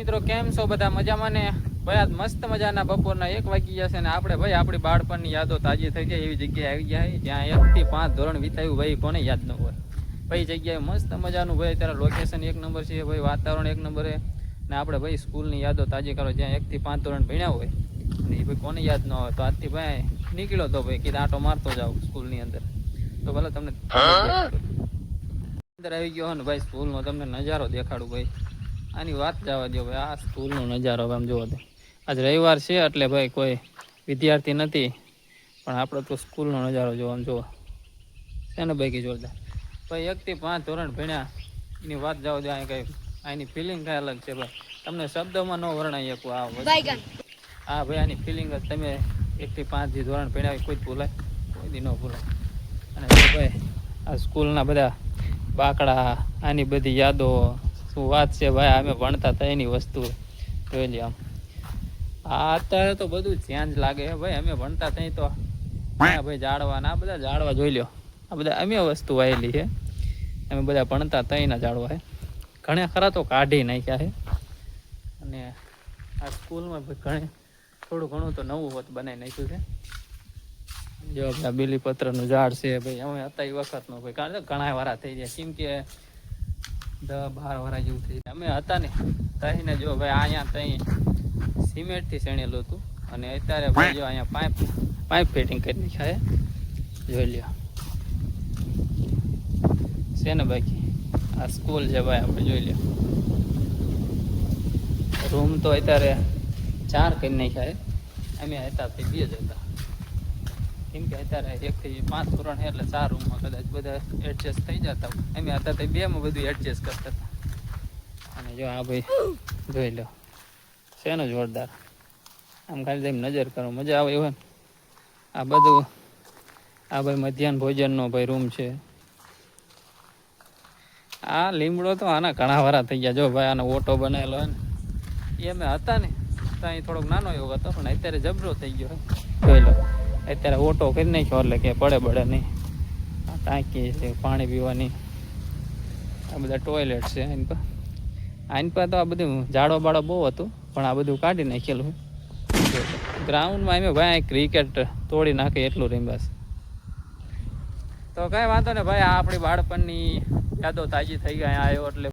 મિત્રો કેમ છો બધા મજામાં ને ભાઈ આજ મસ્ત મજાના બપોરના 1 વાગી જશે ને આપણે ભાઈ આપણી બાળપણની યાદો તાજી થઈ જાય એવી જગ્યાએ આવી ગયા જ્યાં 1 થી 5 ધોરણ વિતાવ્યું ભાઈ કોને યાદ ન હોય ભાઈ જગ્યાએ મસ્ત મજાનું ભાઈ અત્યારે લોકેશન 1 નંબર છે ભાઈ વાતાવરણ 1 નંબર છે ને આપણે ભાઈ સ્કૂલની યાદો તાજી કરો જ્યાં 1 થી 5 ધોરણ ભણ્યા હોય ને એ ભાઈ કોને યાદ ન હોય તો આજથી ભાઈ નીકળ્યો તો ભાઈ કીધું આટો મારતો જાવ સ્કૂલની અંદર તો ભલે તમને અંદર આવી ગયો ને ભાઈ સ્કૂલનો તમને નજારો દેખાડું ભાઈ આની વાત જવા દો ભાઈ આ સ્કૂલનો નજારો આમ જોવો તો આજ રવિવાર છે એટલે ભાઈ કોઈ વિદ્યાર્થી નથી પણ આપણે તો સ્કૂલનો નજારો જોવો આમ જોવો છે ને ભાઈ કે જોરદાર ભાઈ 1 થી 5 ધોરણ ભણ્યા એની વાત જવા દો અહીં કંઈ આની ફિલિંગ કઈ અલગ છે ભાઈ તમને શબ્દોમાં ન વર્ણાઈ શકું આ વસ્તુ હા ભાઈ આની ફિલિંગ જ તમે 1 થી 5 જે ધોરણ ભણ્યા કોઈ જ ભૂલાય કોઈ દી ન ભૂલાય અને ભાઈ આ સ્કૂલના બધા બાકડા આની બધી યાદો શું વાત છે ભાઈ અમે ભણતા હતા એની વસ્તુ જોઈ લે આમ અત્યારે તો બધું ધ્યાન જ લાગે ભાઈ અમે ભણતા થઈ તો ભાઈ ઝાડવાના આ બધા ઝાડવા જોઈ લ્યો આ બધા અમે વસ્તુ વાયેલી છે અમે બધા ભણતા તઈના ઝાડવા છે ઘણા ખરા તો કાઢી નાખ્યા છે અને આ સ્કૂલમાં ઘણે થોડું ઘણું તો નવું હોત બનાવી નાખ્યું છે જો આ બીલીપત્રનું ઝાડ છે ભાઈ અમે હતા એ વખતનો ભાઈ કારણ કે ઘણા વારા થઈ જાય કેમ કે 10-12 વર્ષ જેવું થઈ જાય અમે હતા ને તઈને જો ભાઈ અહીંયા તઈ સિમેન્ટથી શણેલું હતું અને અત્યારે ભાઈ જો અહીંયા પાઇપ ફિટિંગ કરી નાખ્યા જોઈ લ્યો છે ને બાકી આ સ્કૂલ છે ભાઈ આપણે જોઈ લ્યો રૂમ તો અત્યારે 4 કરી નાખ્યા અમે હતા તે 2 જ હતા કેમ કે અત્યારે 1 થી 5 ધોરણ છે એટલે 4 રૂમમાં કદાચ બધા એડજસ્ટ થઈ જતા અમે હતા તે 2 માં બધું એડજસ્ટ કરતા હતા અને જો આ ભાઈ જોઈ લો છે ને જોરદાર આમ ખાલી તેમ નજર કરો મજા આવે એવું આ બધું આ ભાઈ મધ્યાહન ભોજનનો ભાઈ રૂમ છે આ લીમડો તો આના ઘણા વારા થઈ ગયા જો ભાઈ આનો ઓટો બનાવેલો હોય ને એ અમે હતા ને તો અહીં થોડોક નાનો એવો હતો પણ અત્યારે જબરો થઈ ગયો જોઈ લો અત્યારે ઓટો કરી નાખ્યો એટલે કે પડે નહીં આ ટાંકી છે પાણી પીવાની આ બધા ટોયલેટ છે આની પર તો આ બધું ઝાડો બાળો બહુ હતું પણ આ બધું કાઢી નાખેલું ગ્રાઉન્ડમાં અમે ભાઈ ક્રિકેટ તોડી નાખે એટલું રમ્યા તો કાંઈ વાંધો ને ભાઈ આ આપણી બાળપણની યાદો તાજી થઈ ગયા આવ્યો એટલે